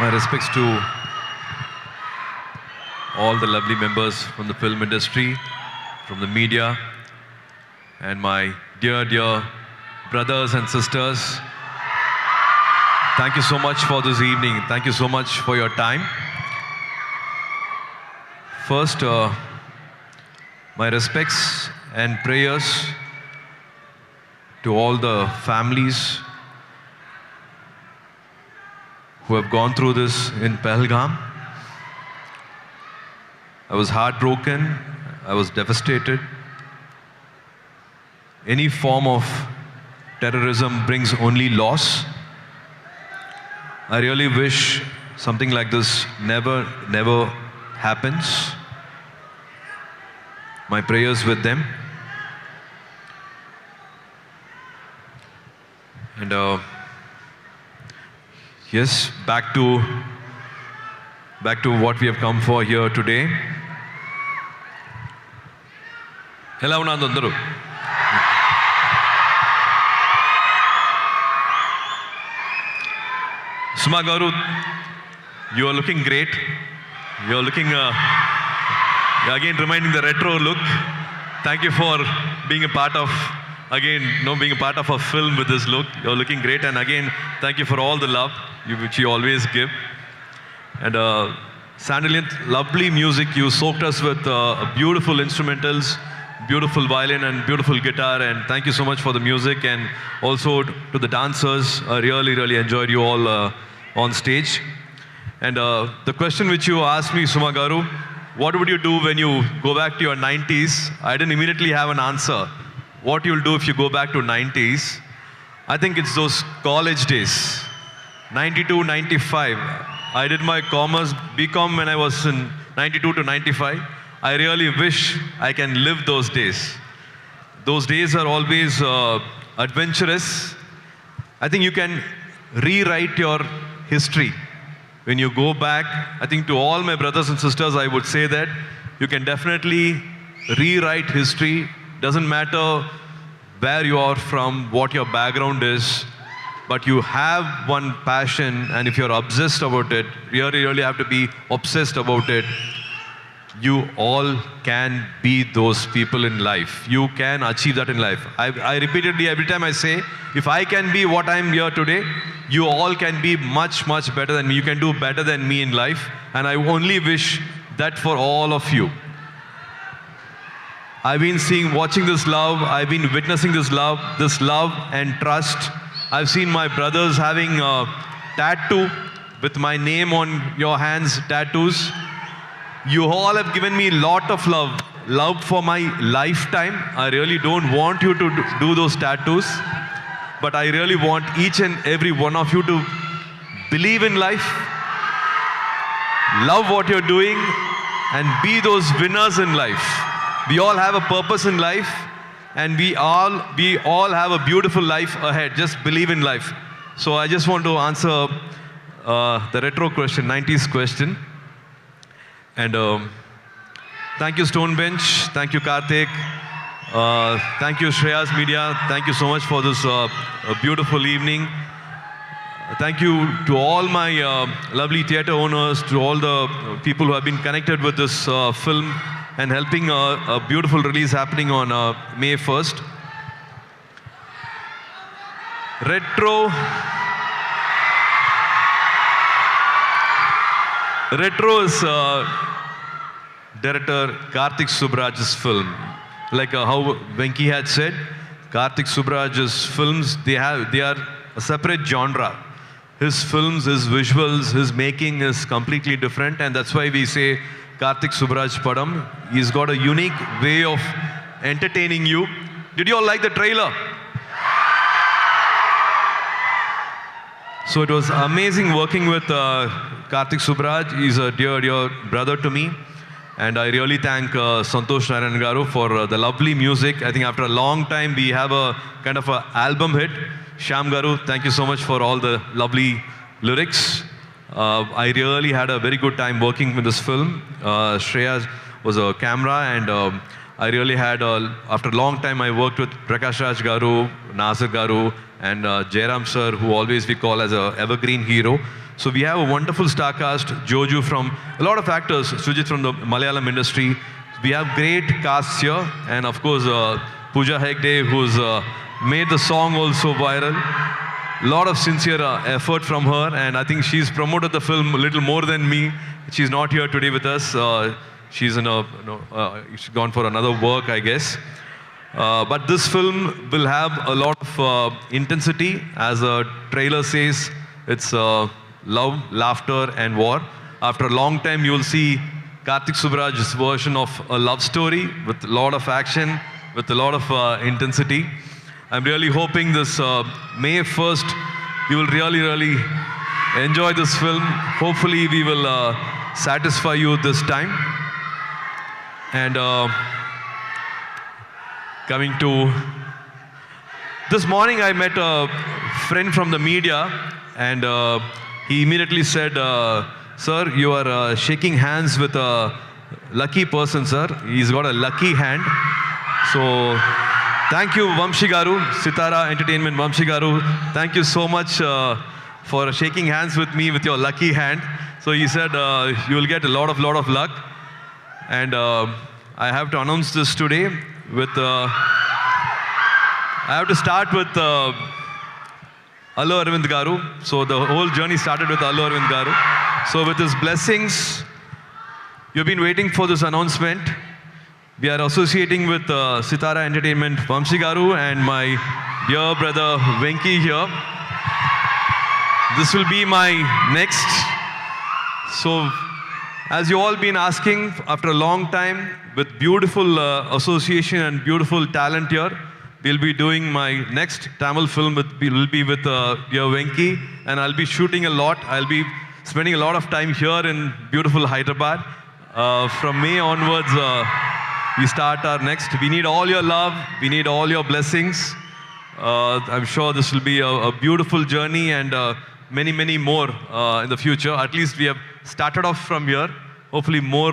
My respects to all the lovely members from the film industry, from the media, and my dear brothers and sisters. Thank you so much for this evening. Thank you so much for your time. First, my respects and prayers to all the families who have gone through this in Pahalgam. I was heartbroken. I was devastated. Any form of terrorism brings only loss. I really wish something like this never happens. My prayers with them. And yes, back to what we have come for here today. Hello, Nandandaru. Suma Garu, you are looking great. You are looking, again reminding the retro look. Thank you for being a part of, being a part of a film with this look. You are looking great, and again, thank you for all the love which you always give. And Sandalient, lovely music. You soaked us with beautiful instrumentals, beautiful violin and beautiful guitar, and thank you so much for the music, and also to the dancers. I really enjoyed you all on stage. And the question which you asked me, Suma Garu, what would you do when you go back to your 90s? I didn't immediately have an answer. What you'll do if you go back to 90s? I think it's those college days. 92, 95. I did my commerce BCom when I was in 92 to 95. I really wish I can live those days. Those days are always adventurous. I think you can rewrite your history. When you go back, I think to all my brothers and sisters, I would say that you can definitely rewrite history. Doesn't matter where you are from, what your background is, but you have one passion, and if you're obsessed about it, you really have to be obsessed about it. You all can be those people in life. You can achieve that in life. I repeatedly, every time I say, if I can be what I'm here today, you all can be much better than me. You can do better than me in life. And I only wish that for all of you. I've been watching this love. I've been witnessing this love and trust. I've seen my brothers having a tattoo with my name on your hands, tattoos. You all have given me a lot of love for my lifetime. I really don't want you to do those tattoos, but I really want each and every one of you to believe in life, love what you're doing, and be those winners in life. We all have a purpose in life, and we all have a beautiful life ahead. Just believe in life. So I just want to answer the retro question, 90s question. And thank you Stonebench, thank you Karthik, thank you Shreyas Media, thank you so much for this beautiful evening. Thank you to all my lovely theatre owners, to all the people who have been connected with this film and helping a beautiful release happening on May 1st. Retro is director Karthik Subraj's film. Like how Venki had said, Karthik Subraj's films, they are a separate genre. His films, his visuals, his making is completely different, and that's why we say Karthik Subraj Padam. He's got a unique way of entertaining you. Did you all like the trailer? So it was amazing working with Karthik Subraj. He's a dear brother to me. And I really thank Santosh Narayan Garu for the lovely music. I think after a long time, we have a kind of an album hit. Shyam Garu, thank you so much for all the lovely lyrics. I really had a very good time working with this film. Shreya was a camera, and I really had, after a long time, I worked with Prakash Raj Garu, Nasir Garu, and Jairam sir, who always we call as a evergreen hero. So we have a wonderful star cast, Joju from, a lot of actors, Sujit from the Malayalam industry. We have great casts here, and of course, Pooja Hegde, who's made the song also viral. Lot of sincere effort from her, and I think she's promoted the film a little more than me. She's not here today with us. She's she's gone for another work, I guess. But this film will have a lot of intensity. As the trailer says, it's love, laughter, and war. After a long time, you'll see Karthik Subraj's version of a love story with a lot of action, with a lot of intensity. I'm really hoping this May 1st, you will really enjoy this film. Hopefully, we will satisfy you this time. And coming to this morning, I met a friend from the media, and he immediately said, "Sir, you are shaking hands with a lucky person, sir. He's got a lucky hand." So, thank you, Vamshi Garu, Sitara Entertainment Vamshi Garu. Thank you so much for shaking hands with me with your lucky hand. So he said, you will get a lot of luck. And I have to announce this today with, I have to start with Allu Arvind Garu. So the whole journey started with Allu Arvind Garu. So with his blessings, you've been waiting for this announcement. We are associating with Sitara Entertainment Vamshi Garu and my dear brother Venki here. This will be my next. So, as you all been asking, after a long time, with beautiful association and beautiful talent here, we'll be doing my next Tamil film will be with dear Venki, and I'll be shooting a lot. I'll be spending a lot of time here in beautiful Hyderabad. From May onwards, we start our next. We need all your love. We need all your blessings. I'm sure this will be a beautiful journey and many more in the future. At least we have started off from here. Hopefully more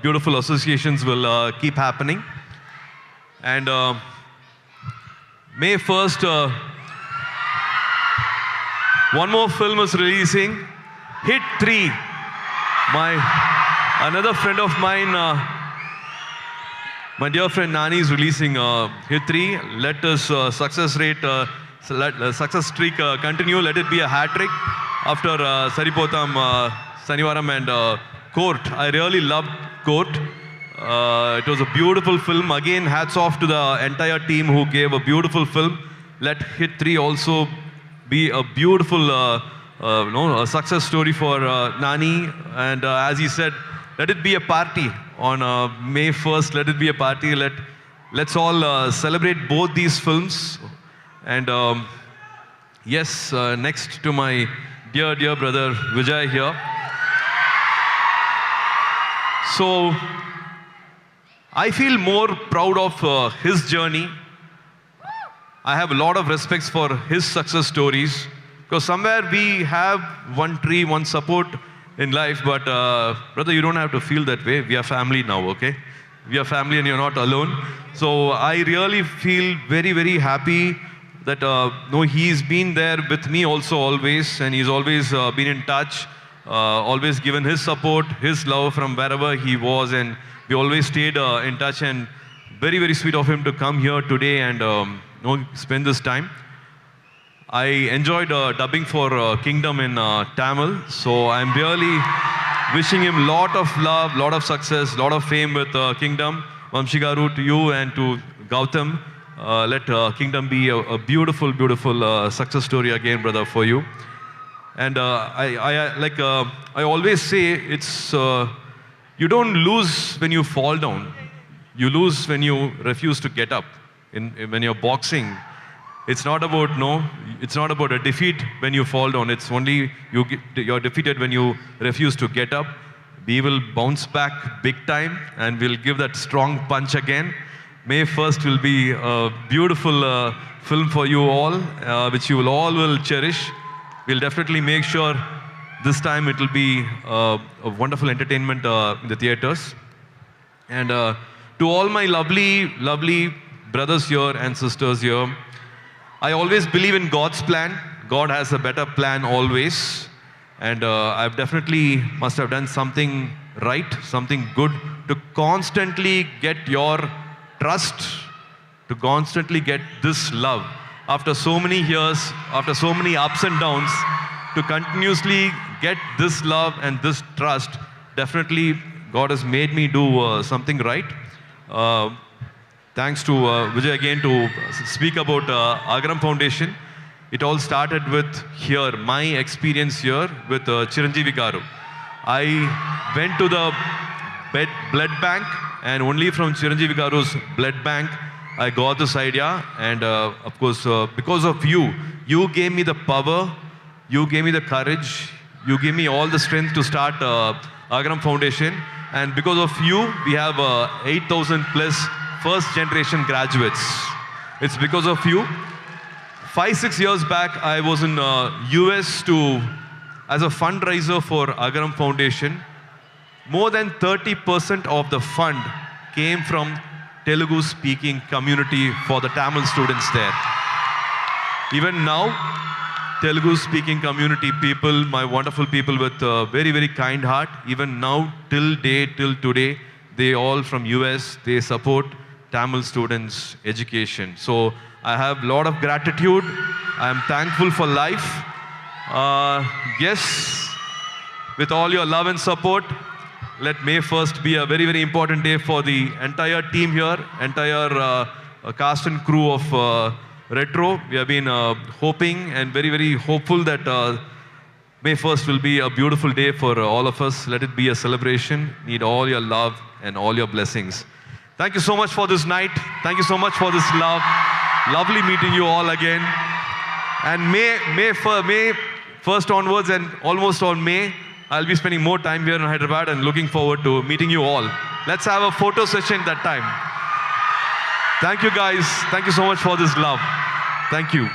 beautiful associations will keep happening. And May 1st, one more film is releasing, Hit 3. Another friend of mine, my dear friend Nani is releasing Hit 3. Let us success streak continue. Let it be a hat trick. After Saripotham, Sanivaram and Court. I really loved Court. It was a beautiful film. Again, hats off to the entire team who gave a beautiful film. Let Hit 3 also be a beautiful a success story for Nani. And as he said, let it be a party on May 1st. Let it be a party. Let's all celebrate both these films. And yes, next to my dear brother Vijay here. So I feel more proud of his journey. I have a lot of respects for his success stories, because somewhere we have one tree, one support in life, but brother, you don't have to feel that way. We are family now, okay? We are family and you're not alone. So I really feel very happy that he's been there with me also always, and he's always been in touch, always given his support, his love from wherever he was, and we always stayed in touch. And very sweet of him to come here today and spend this time. I enjoyed dubbing for Kingdom in Tamil, so I'm really wishing him lot of love, lot of success, lot of fame with Kingdom. Vamshi Garu, to you and to Gautam, let Kingdom be a beautiful success story again, brother, for you. And I always say, it's you don't lose when you fall down. You lose when you refuse to get up. When you're boxing, it's not about a defeat when you fall down. It's only you're defeated when you refuse to get up. We will bounce back big time and we'll give that strong punch again. May 1st will be a beautiful film for you all, which you will cherish. We'll definitely make sure this time it will be a wonderful entertainment in the theaters. And to To all my lovely brothers here and sisters here, I always believe in God's plan. God has a better plan always. And I've definitely must have done something right, something good to constantly get your trust, to constantly get this love. After so many years, after so many ups and downs, to continuously get this love and this trust, definitely God has made me do something right. Thanks to Vijay again to speak about Agaram Foundation. It all started with here, my experience here with Chiranjeevi Garu. I went to the blood bank, and only from Chiranjeevi Garu's blood bank, I got this idea. And of course, because of you, you gave me the power, you gave me the courage, you gave me all the strength to start Agaram Foundation. And because of you, we have 8,000 plus first generation graduates. It's because of you. 5-6 years back, I was in US as a fundraiser for Agaram Foundation. More than 30% of the fund came from Telugu speaking community for the Tamil students there. Even now, Telugu speaking community people, my wonderful people with very kind heart, even now till today, they all from US, they support Tamil students' education. So I have a lot of gratitude. I am thankful for life. Yes, with all your love and support, let May 1st be a very important day for the entire team here, entire cast and crew of Retro. We have been hoping and very hopeful that May 1st will be a beautiful day for all of us. Let it be a celebration. Need all your love and all your blessings. Thank you so much for this night. Thank you so much for this love. Lovely meeting you all again. And May 1st onwards and almost on May, I'll be spending more time here in Hyderabad and looking forward to meeting you all. Let's have a photo session that time. Thank you guys. Thank you so much for this love. Thank you.